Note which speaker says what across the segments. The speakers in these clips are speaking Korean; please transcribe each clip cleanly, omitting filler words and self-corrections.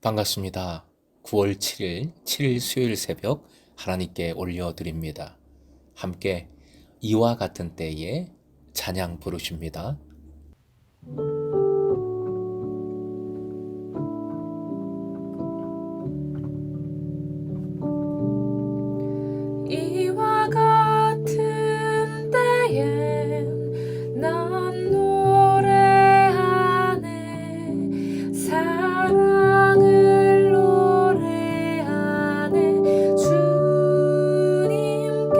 Speaker 1: 반갑습니다. 9월 7일, 7일 수요일 새벽 하나님께 올려드립니다. 함께 이와 같은 때에 찬양 부르십니다.
Speaker 2: 이와 같은 때엔 난 노래하네 사랑을 노래하네 주님께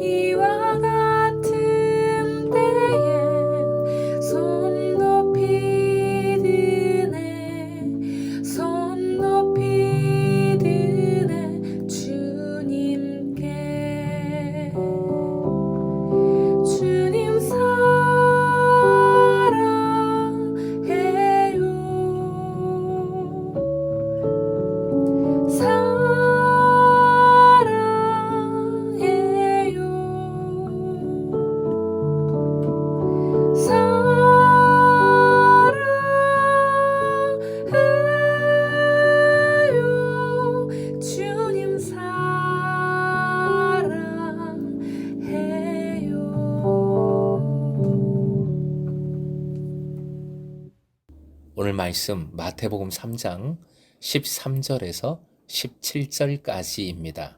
Speaker 2: 이와 같은 때엔 손 높이 드네 손 높이 드네 주님께 주님 사랑해요 주님
Speaker 1: 오늘 말씀 마태복음 3장 13절에서 17절까지입니다.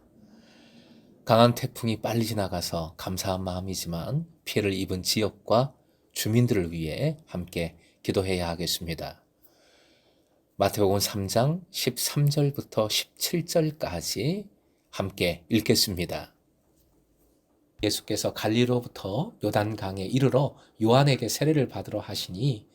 Speaker 1: 강한 태풍이 빨리 지나가서 감사한 마음이지만 피해를 입은 지역과 주민들을 위해 함께 기도해야 하겠습니다. 마태복음 3장 13절부터 17절까지 함께 읽겠습니다. 예수께서 갈릴리로부터 요단강에 이르러 요한에게 세례를 받으러 하시니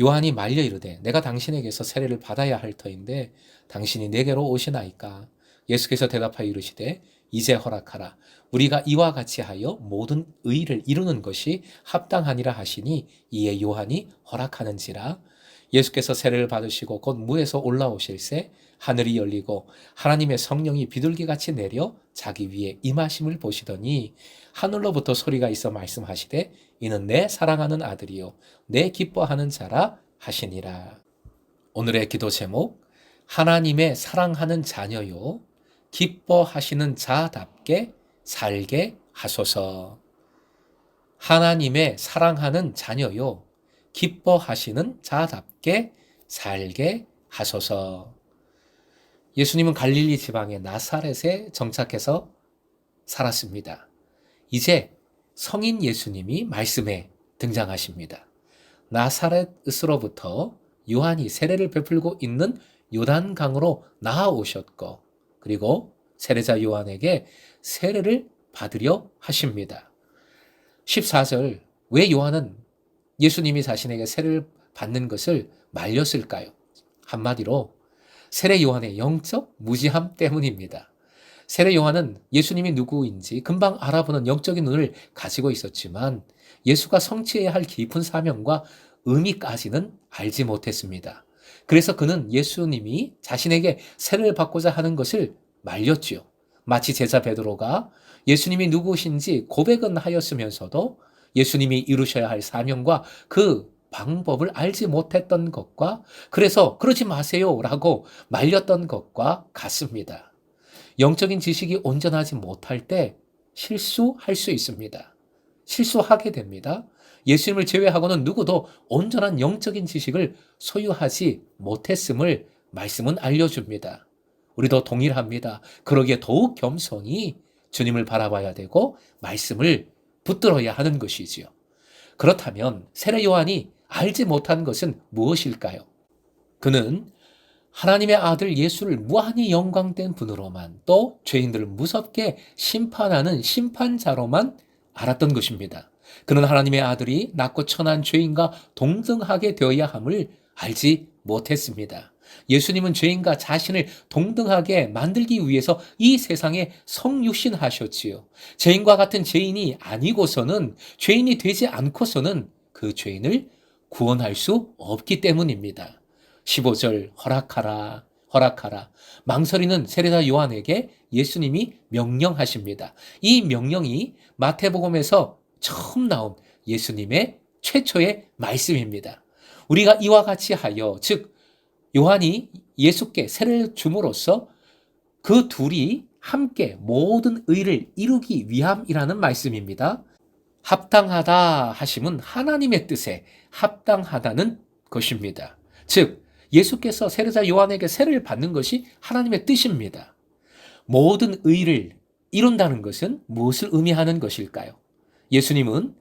Speaker 1: 요한이 말려 이르되 내가 당신에게서 세례를 받아야 할 터인데 당신이 내게로 오시나이까? 예수께서 대답하여 이르시되 이제 허락하라. 우리가 이와 같이 하여 모든 의를 이루는 것이 합당하니라 하시니 이에 요한이 허락하는지라. 예수께서 세례를 받으시고 곧 무에서 올라오실새 하늘이 열리고 하나님의 성령이 비둘기같이 내려 자기 위에 임하심을 보시더니 하늘로부터 소리가 있어 말씀하시되 이는 내 사랑하는 아들이요 내 기뻐하는 자라 하시니라. 오늘의 기도 제목 하나님의 사랑하는 자녀요 기뻐하시는 자답게 살게 하소서. 하나님의 사랑하는 자녀요 기뻐하시는 자답게 살게 하소서. 예수님은 갈릴리 지방의 나사렛에 정착해서 살았습니다. 이제 성인 예수님이 말씀에 등장하십니다. 나사렛으로부터 요한이 세례를 베풀고 있는 요단강으로 나아오셨고 그리고 세례자 요한에게 세례를 받으려 하십니다. 14절 왜 요한은 예수님이 자신에게 세례를 받는 것을 말렸을까요? 한마디로 세례 요한의 영적 무지함 때문입니다. 세례 요한은 예수님이 누구인지 금방 알아보는 영적인 눈을 가지고 있었지만 예수가 성취해야 할 깊은 사명과 의미까지는 알지 못했습니다. 그래서 그는 예수님이 자신에게 세례를 받고자 하는 것을 말렸지요. 마치 제자 베드로가 예수님이 누구신지 고백은 하였으면서도 예수님이 이루셔야 할 사명과 그 방법을 알지 못했던 것과 그래서 그러지 마세요 라고 말렸던 것과 같습니다. 영적인 지식이 온전하지 못할 때 실수할 수 있습니다. 실수하게 됩니다. 예수님을 제외하고는 누구도 온전한 영적인 지식을 소유하지 못했음을 말씀은 알려줍니다. 우리도 동일합니다. 그러기에 더욱 겸손히 주님을 바라봐야 되고 말씀을 붙들어야 하는 것이지요. 그렇다면 세례 요한이 알지 못한 것은 무엇일까요? 그는 하나님의 아들 예수를 무한히 영광된 분으로만 또 죄인들을 무섭게 심판하는 심판자로만 알았던 것입니다. 그는 하나님의 아들이 낮고 천한 죄인과 동등하게 되어야 함을 알지 못했습니다. 예수님은 죄인과 자신을 동등하게 만들기 위해서 이 세상에 성육신하셨지요. 죄인과 같은 죄인이 아니고서는 죄인이 되지 않고서는 그 죄인을 구원할 수 없기 때문입니다. 15절 허락하라 허락하라. 망설이는 세례자 요한에게 예수님이 명령하십니다. 이 명령이 마태복음에서 처음 나온 예수님의 최초의 말씀입니다. 우리가 이와 같이 하여 즉 요한이 예수께 세례를 줌으로써 그 둘이 함께 모든 의를 이루기 위함이라는 말씀입니다. 합당하다 하심은 하나님의 뜻에 합당하다는 것입니다. 즉 예수께서 세례자 요한에게 세례를 받는 것이 하나님의 뜻입니다. 모든 의를 이룬다는 것은 무엇을 의미하는 것일까요? 예수님은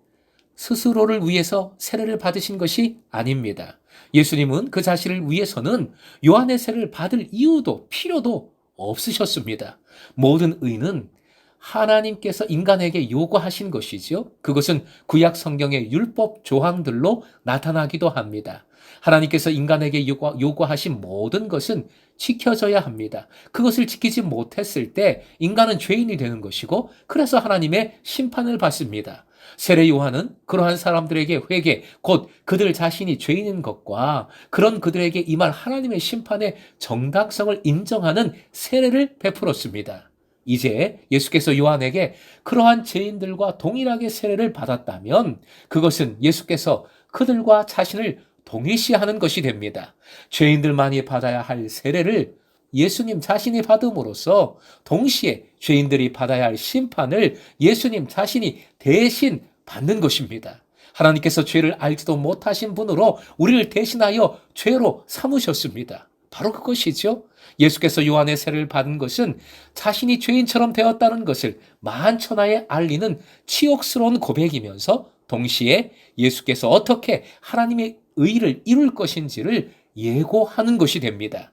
Speaker 1: 스스로를 위해서 세례를 받으신 것이 아닙니다. 예수님은 그 자신을 위해서는 요한의 세례를 받을 이유도 필요도 없으셨습니다. 모든 의는 하나님께서 인간에게 요구하신 것이죠. 그것은 구약 성경의 율법 조항들로 나타나기도 합니다. 하나님께서 인간에게 요구하신 모든 것은 지켜져야 합니다. 그것을 지키지 못했을 때 인간은 죄인이 되는 것이고 그래서 하나님의 심판을 받습니다. 세례 요한은 그러한 사람들에게 회개, 곧 그들 자신이 죄인인 것과 그런 그들에게 임할 하나님의 심판의 정당성을 인정하는 세례를 베풀었습니다. 이제 예수께서 요한에게 그러한 죄인들과 동일하게 세례를 받았다면 그것은 예수께서 그들과 자신을 동일시하는 것이 됩니다. 죄인들만이 받아야 할 세례를 예수님 자신이 받음으로써 동시에 죄인들이 받아야 할 심판을 예수님 자신이 대신 받는 것입니다. 하나님께서 죄를 알지도 못하신 분으로 우리를 대신하여 죄로 삼으셨습니다. 바로 그것이죠. 예수께서 요한의 세례를 받은 것은 자신이 죄인처럼 되었다는 것을 만천하에 알리는 치욕스러운 고백이면서 동시에 예수께서 어떻게 하나님의 의를 이룰 것인지를 예고하는 것이 됩니다.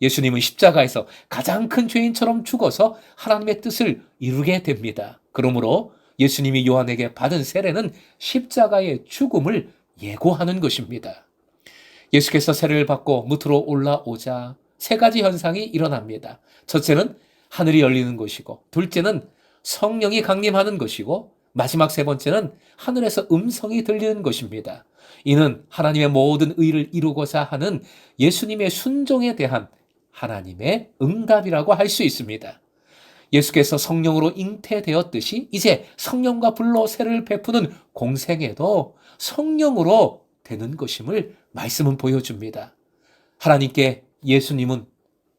Speaker 1: 예수님은 십자가에서 가장 큰 죄인처럼 죽어서 하나님의 뜻을 이루게 됩니다. 그러므로 예수님이 요한에게 받은 세례는 십자가의 죽음을 예고하는 것입니다. 예수께서 세례를 받고 무트로 올라오자 세 가지 현상이 일어납니다. 첫째는 하늘이 열리는 것이고, 둘째는 성령이 강림하는 것이고, 마지막 세 번째는 하늘에서 음성이 들리는 것입니다. 이는 하나님의 모든 의를 이루고자 하는 예수님의 순종에 대한 하나님의 응답이라고 할 수 있습니다. 예수께서 성령으로 잉태되었듯이 이제 성령과 불로 세례를 베푸는 공생에도 성령으로 되는 것임을 말씀은 보여줍니다. 하나님께 예수님은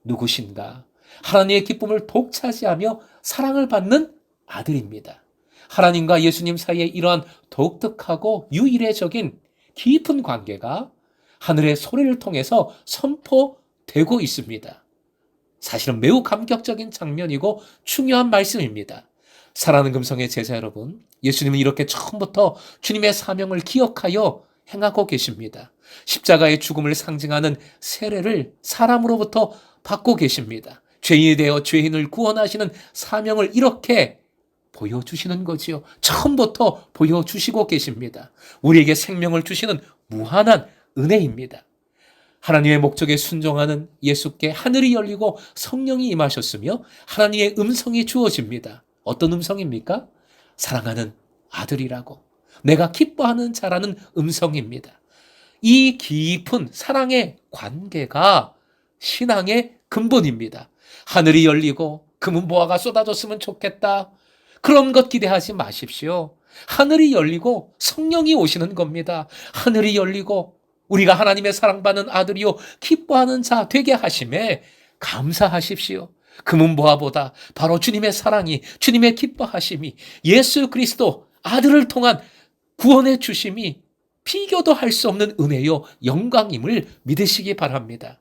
Speaker 1: 누구신가? 하나님의 기쁨을 독차지하며 사랑을 받는 아들입니다. 하나님과 예수님 사이에 이러한 독특하고 유일해적인 깊은 관계가 하늘의 소리를 통해서 선포되고 있습니다. 사실은 매우 감격적인 장면이고 중요한 말씀입니다. 사랑하는 금성의 제자 여러분, 예수님은 이렇게 처음부터 주님의 사명을 기억하여 행하고 계십니다. 십자가의 죽음을 상징하는 세례를 사람으로부터 받고 계십니다. 죄인이 되어 죄인을 구원하시는 사명을 이렇게 보여주시는 거지요. 처음부터 보여주시고 계십니다. 우리에게 생명을 주시는 무한한 은혜입니다. 하나님의 목적에 순종하는 예수께 하늘이 열리고 성령이 임하셨으며 하나님의 음성이 주어집니다. 어떤 음성입니까? 사랑하는 아들이라고, 내가 기뻐하는 자라는 음성입니다. 이 깊은 사랑의 관계가 신앙의 근본입니다. 하늘이 열리고 금은보화가 쏟아졌으면 좋겠다. 그런 것 기대하지 마십시오. 하늘이 열리고 성령이 오시는 겁니다. 하늘이 열리고 우리가 하나님의 사랑받는 아들이요 기뻐하는 자 되게 하심에 감사하십시오. 금은보화보다 바로 주님의 사랑이, 주님의 기뻐하심이, 예수 그리스도 아들을 통한 구원의 주심이 비교도 할 수 없는 은혜요 영광임을 믿으시기 바랍니다.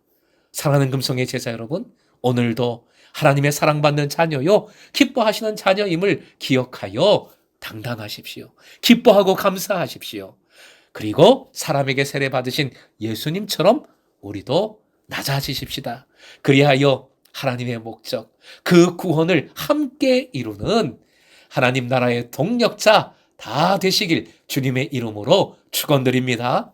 Speaker 1: 사랑하는 금성의 제자 여러분, 오늘도 하나님의 사랑받는 자녀요 기뻐하시는 자녀임을 기억하여 당당하십시오. 기뻐하고 감사하십시오. 그리고 사람에게 세례 받으신 예수님처럼 우리도 낮아지십시다. 그리하여 하나님의 목적, 그 구원을 함께 이루는 하나님 나라의 동력자 다 되시길 주님의 이름으로 축원드립니다.